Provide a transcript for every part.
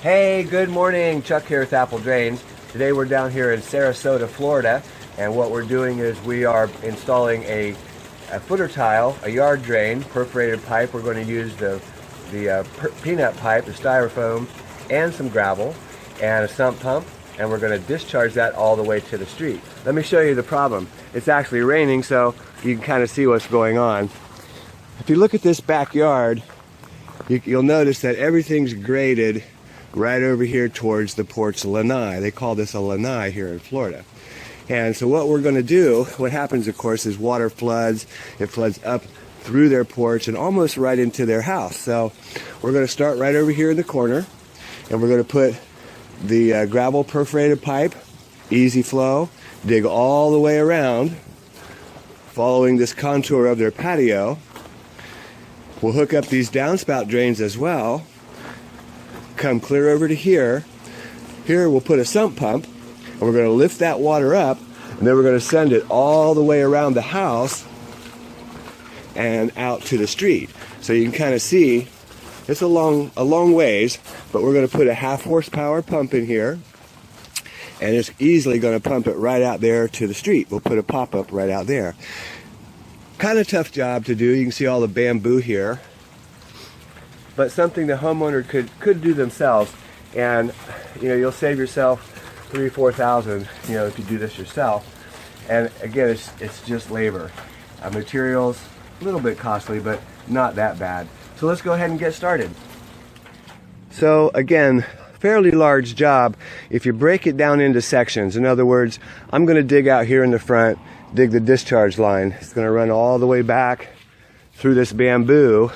Hey, good morning. Chuck here with Apple Drains. Today we're down here in Sarasota, Florida, and what we're doing is we are installing a footer tile, a yard drain, perforated pipe. We're going to use the peanut pipe, the styrofoam, and some gravel, and a sump pump, and we're going to discharge that all the way to the street. Let me show you the problem. It's actually raining, so you can kind of see what's going on. If you look at this backyard, you'll notice that everything's graded right over here towards the porch lanai. They call this a lanai here in Florida. And so what we're going to do, what happens of course is water floods. It floods up through their porch and almost right into their house. So we're going to start right over here in the corner, and we're going to put the gravel perforated pipe, easy flow, dig all the way around, following this contour of their patio. We'll hook up these downspout drains as well. Come clear over to here. Here we'll put a sump pump, and we're going to lift that water up, and then we're going to send it all the way around the house and out to the street. So you can kind of see it's a long ways, but we're going to put a 1/2 horsepower pump in here, and it's easily going to pump it right out there to the street. We'll put a pop-up right out there. Kind of tough job to do. You can see all the bamboo here, but something the homeowner could do themselves, and you'll save yourself $3,000-4,000 if you do this yourself. And again, it's just labor. Materials a little bit costly, but not that bad. So let's go ahead and get started. So again, fairly large job if you break it down into sections. In other words, I'm going to dig out here in the front, dig the discharge line. It's going to run all the way back through this bamboo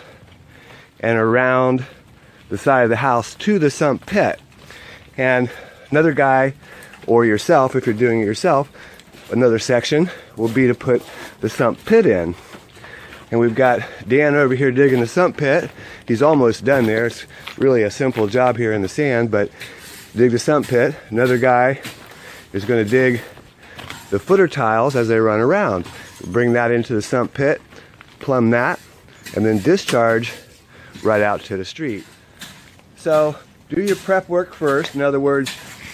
and around the side of the house to the sump pit. And another guy, or yourself, if you're doing it yourself, another section will be to put the sump pit in. And we've got Dan over here digging the sump pit. He's almost done there. It's really a simple job here in the sand, but dig the sump pit. Another guy is going to dig the footer tiles as they run around. Bring that into the sump pit, plumb that, and then discharge right out to the street. So do your prep work first. In other words,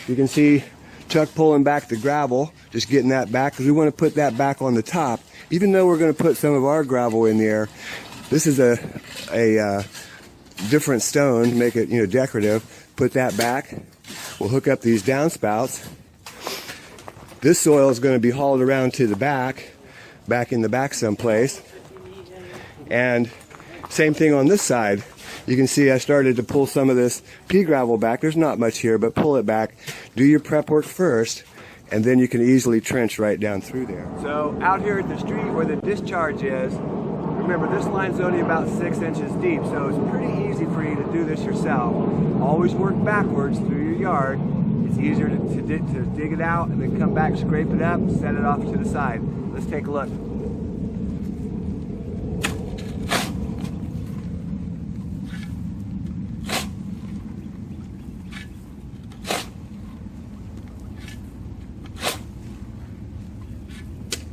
you can see Chuck pulling back the gravel, just getting that back, because we want to put that back on the top. Even though we're going to put some of our gravel in there, this is a different stone to make it decorative. Put that back. We'll hook up these downspouts. This soil is going to be hauled around to the back in the back someplace. And same thing on this side. You can see I started to pull some of this pea gravel back. There's not much here, but pull it back. Do your prep work first, and then you can easily trench right down through there. So out here at the street where the discharge is, remember this line's only about 6 inches deep, so it's pretty easy for you to do this yourself. Always work backwards through your yard. It's easier to dig it out and then come back, scrape it up, set it off to the side. Let's take a look.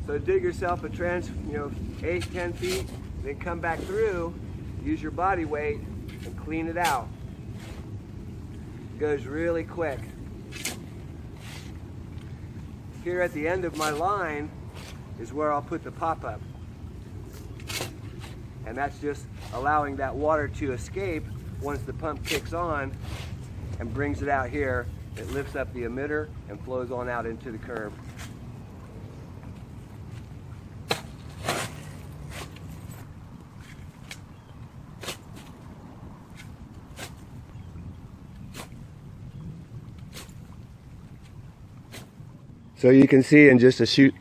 So dig yourself a trench, 8-10 feet, then come back through, use your body weight, and clean it out. It goes really quick. Here at the end of my line is where I'll put the pop-up. And that's just allowing that water to escape once the pump kicks on and brings it out here. It lifts up the emitter and flows on out into the curb. So you can see in just a few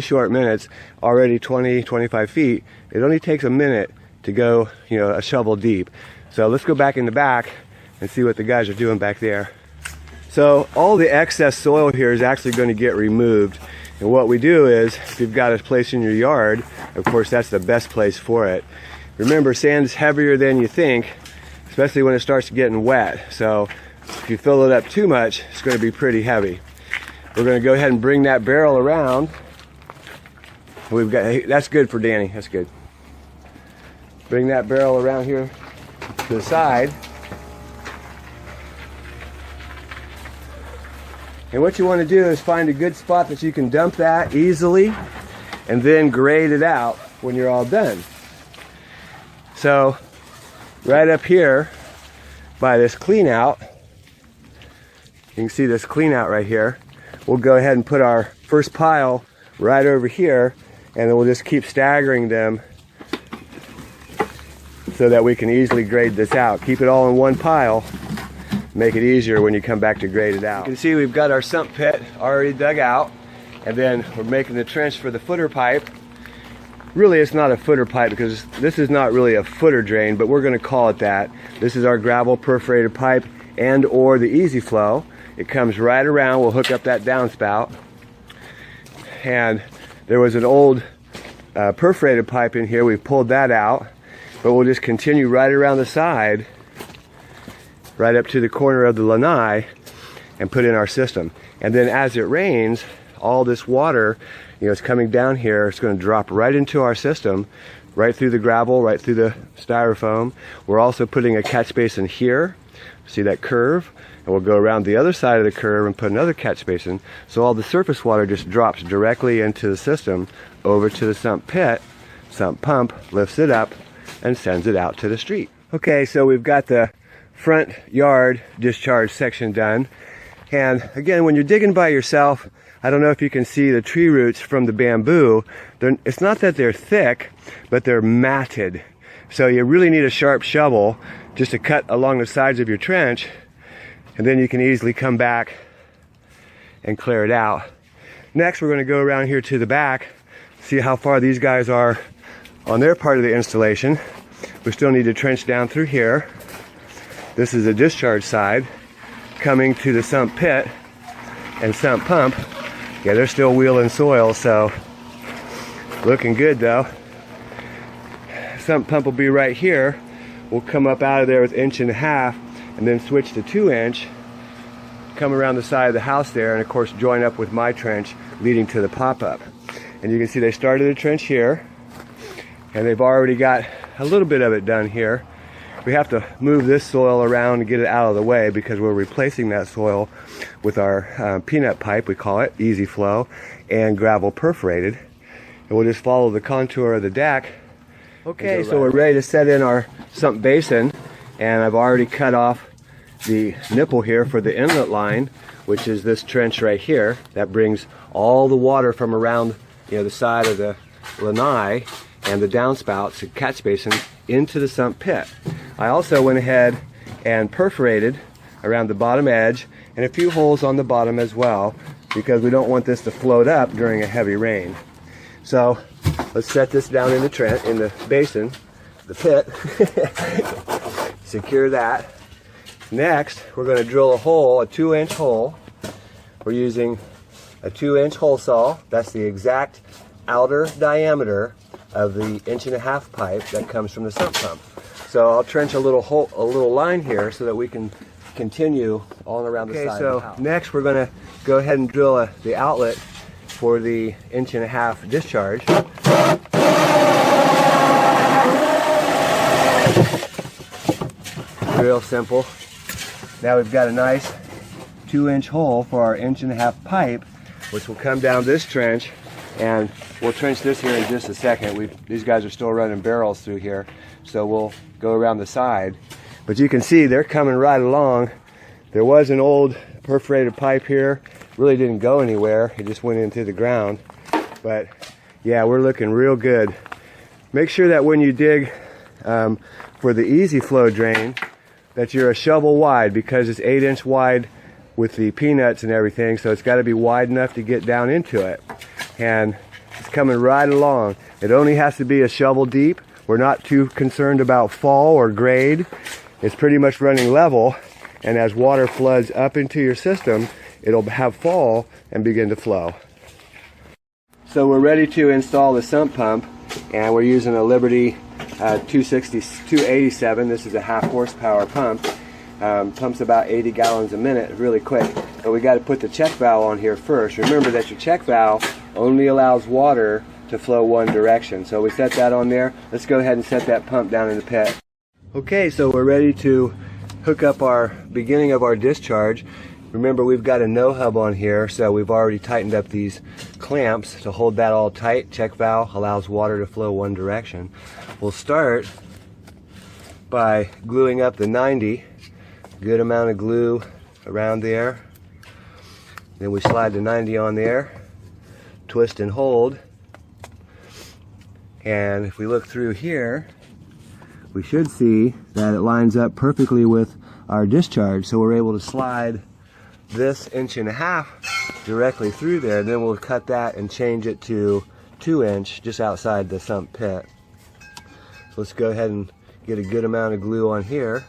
short minutes, already 20-25 feet. It only takes a minute to go, a shovel deep. So let's go back in the back and see what the guys are doing back there. So all the excess soil here is actually going to get removed. And what we do is, if you've got a place in your yard, of course that's the best place for it. Remember, sand's heavier than you think, especially when it starts getting wet. So if you fill it up too much, it's going to be pretty heavy. We're going to go ahead and bring that barrel around. We've got, that's good for Danny, that's good. Bring that barrel around here to the side. And what you want to do is find a good spot that you can dump that easily and then grade it out when you're all done. So right up here by this clean out, you can see this clean out right here. We'll go ahead and put our first pile right over here, and then we'll just keep staggering them so that we can easily grade this out. Keep it all in one pile. Make it easier when you come back to grade it out. You can see we've got our sump pit already dug out, and then we're making the trench for the footer pipe. Really, it's not a footer pipe because this is not really a footer drain, but we're going to call it that. This is our gravel perforated pipe and or the easy flow. It comes right around. We'll hook up that downspout. And there was an old perforated pipe in here. We've pulled that out, but we'll just continue right around the side, right up to the corner of the lanai, and put in our system. And then as it rains, all this water, you know, it's coming down here. It's going to drop right into our system, right through the gravel, right through the styrofoam. We're also putting a catch basin here. See that curve? And we'll go around the other side of the curve and put another catch basin. So all the surface water just drops directly into the system, over to the sump pit. Sump pump lifts it up and sends it out to the street. Okay, so we've got the front yard discharge section done. And again, when you're digging by yourself, I don't know if you can see the tree roots from the bamboo. It's not that they're thick, but they're matted. So you really need a sharp shovel just to cut along the sides of your trench, and then you can easily come back and clear it out. Next, we're going to go around here to the back, see how far these guys are on their part of the installation. We still need to trench down through here. This is the discharge side coming to the sump pit and sump pump. Yeah, they're still wheeling soil, so looking good though. Sump pump will be right here. We'll come up out of there with 1.5 inches and then switch to 2 inch, come around the side of the house there, and of course join up with my trench leading to the pop-up. And you can see they started a trench here, and they've already got a little bit of it done here. We have to move this soil around to get it out of the way because we're replacing that soil with our peanut pipe, we call it, easy flow, and gravel perforated. And we'll just follow the contour of the deck. Okay, so we're ready to set in our sump basin, and I've already cut off the nipple here for the inlet line, which is this trench right here that brings all the water from around, you know, the side of the lanai and the downspouts and catch basin into the sump pit. I also went ahead and perforated around the bottom edge and a few holes on the bottom as well, because we don't want this to float up during a heavy rain. So let's set this down in the basin, the pit. Secure that. Next, we're going to drill a hole, a 2-inch hole. We're using a 2-inch hole saw. That's the exact outer diameter of the 1.5 inch pipe that comes from the sump pump. So I'll trench a little hole, a little line here so that we can continue all around the side of the house. Next we're going to go ahead and drill the outlet for the 1.5 inch discharge. Real simple. Now we've got a nice 2-inch hole for our 1.5 inch pipe, which will come down this trench, and we'll trench this here in just a second. These guys are still running barrels through here, so we'll go around the side. But you can see they're coming right along. There was an old perforated pipe here. Really didn't go anywhere. It just went into the ground. But yeah, we're looking real good. Make sure that when you dig for the easy flow drain, that you're a shovel wide, because it's 8-inch wide with the peanuts and everything, so it's got to be wide enough to get down into it. And it's coming right along. It only has to be a shovel deep. We're not too concerned about fall or grade. It's pretty much running level, and as water floods up into your system, it'll have fall and begin to flow. So we're ready to install the sump pump, and we're using a Liberty 287. This is a 1/2 horsepower pump. Pumps about 80 gallons a minute, really quick. But we got to put the check valve on here first. Remember that your check valve only allows water to flow one direction. So we set that on there. Let's go ahead and set that pump down in the pit. Okay, so we're ready to hook up our beginning of our discharge. Remember, we've got a no hub on here, so we've already tightened up these clamps to hold that all tight. Check valve allows water to flow one direction. We'll start by gluing up the 90. Good amount of glue around there. Then we slide the 90 on there, twist and hold. And if we look through here, we should see that it lines up perfectly with our discharge. So we're able to slide this 1.5 inches directly through there. Then we'll cut that and change it to 2 inch just outside the sump pit. So let's go ahead and get a good amount of glue on here.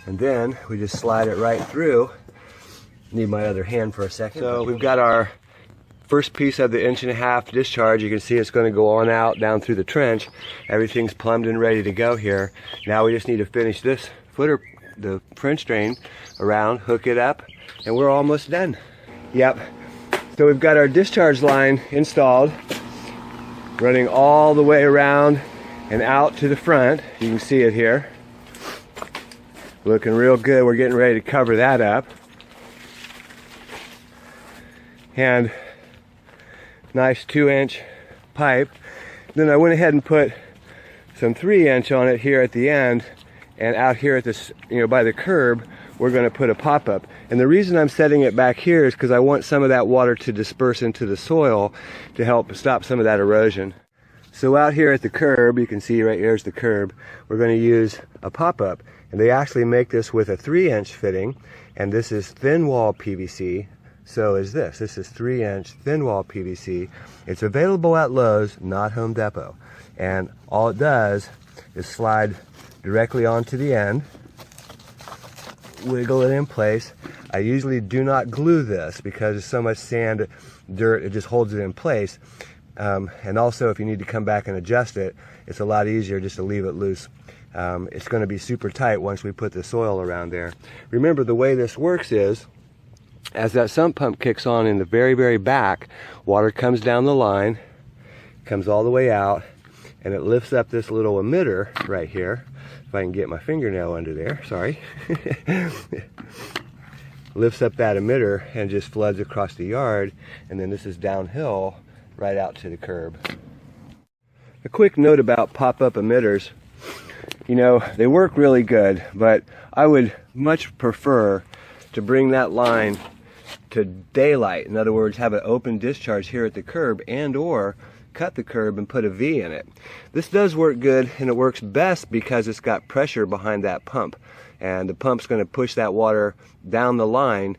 And then we just slide it right through. Need my other hand for a second. So we've got our first piece of the 1.5 inch discharge. You can see it's going to go on out down through the trench. Everything's plumbed and ready to go here. Now we just need to finish this footer, the French drain around, hook it up, and we're almost done. Yep. So we've got our discharge line installed, running all the way around and out to the front. You can see it here. Looking real good. We're getting ready to cover that up. And nice 2-inch pipe. Then I went ahead and put some 3-inch on it here at the end, and out here at this, by the curb, we're going to put a pop-up. And the reason I'm setting it back here is because I want some of that water to disperse into the soil to help stop some of that erosion. So out here at the curb, you can see right here's the curb, we're going to use a pop-up. And they actually make this with a 3-inch fitting, and this is thin wall PVC. So is this. This is 3-inch thin wall PVC. It's available at Lowe's, not Home Depot. And all it does is slide directly onto the end, wiggle it in place. I usually do not glue this because there's so much sand, dirt, it just holds it in place. And also if you need to come back and adjust it, it's a lot easier just to leave it loose. It's going to be super tight once we put the soil around there. Remember, the way this works is, as that sump pump kicks on in the very, very back, water comes down the line, comes all the way out, and it lifts up this little emitter right here. If I can get my fingernail under there, sorry. Lifts up that emitter and just floods across the yard, and then this is downhill right out to the curb. A quick note about pop-up emitters. They work really good, but I would much prefer to bring that line to daylight. In other words, have an open discharge here at the curb, and or cut the curb and put a V in it. This does work good, and it works best because it's got pressure behind that pump, and the pump's going to push that water down the line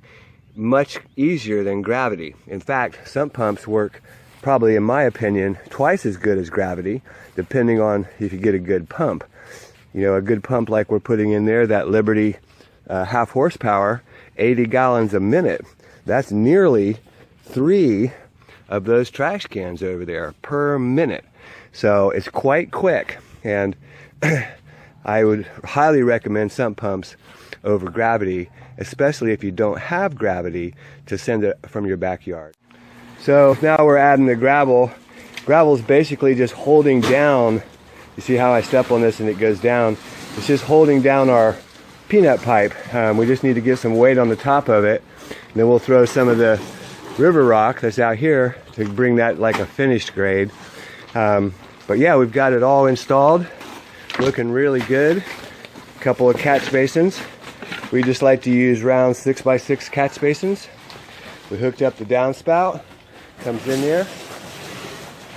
much easier than gravity. In fact, sump pumps work probably, in my opinion, twice as good as gravity, depending on if you get a good pump. A good pump like we're putting in there, that Liberty half horsepower, 80 gallons a minute. That's nearly 3 of those trash cans over there per minute. So it's quite quick, and I would highly recommend sump pumps over gravity, especially if you don't have gravity to send it from your backyard. So now we're adding the gravel. Gravel is basically just holding down. You see how I step on this and it goes down? It's just holding down our peanut pipe. We just need to get some weight on the top of it. And then we'll throw some of the river rock that's out here to bring that like a finished grade. But yeah, we've got it all installed. Looking really good. A couple of catch basins. We just like to use round 6x6 catch basins. We hooked up the downspout. Comes in there.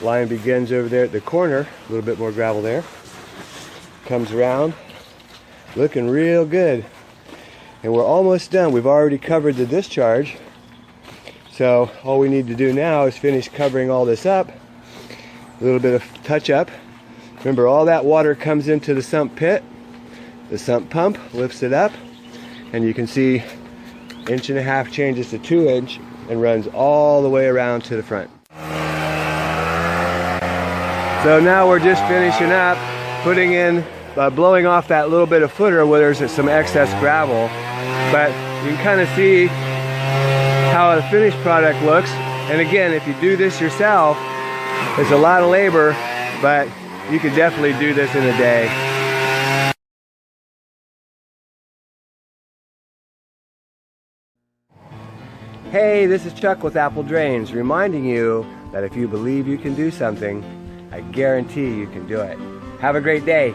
Line begins over there at the corner, a little bit more gravel there. Comes around, looking real good. And we're almost done. We've already covered the discharge. So all we need to do now is finish covering all this up. A little bit of touch up. Remember, all that water comes into the sump pit. The sump pump lifts it up, and you can see 1.5 inches changes to 2 inch and runs all the way around to the front. So now we're just finishing up, putting in, blowing off that little bit of footer where there's some excess gravel. But you can kind of see how the finished product looks. And again, if you do this yourself, it's a lot of labor, but you can definitely do this in a day. Hey, this is Chuck with Apple Drains, reminding you that if you believe you can do something, I guarantee you can do it. Have a great day.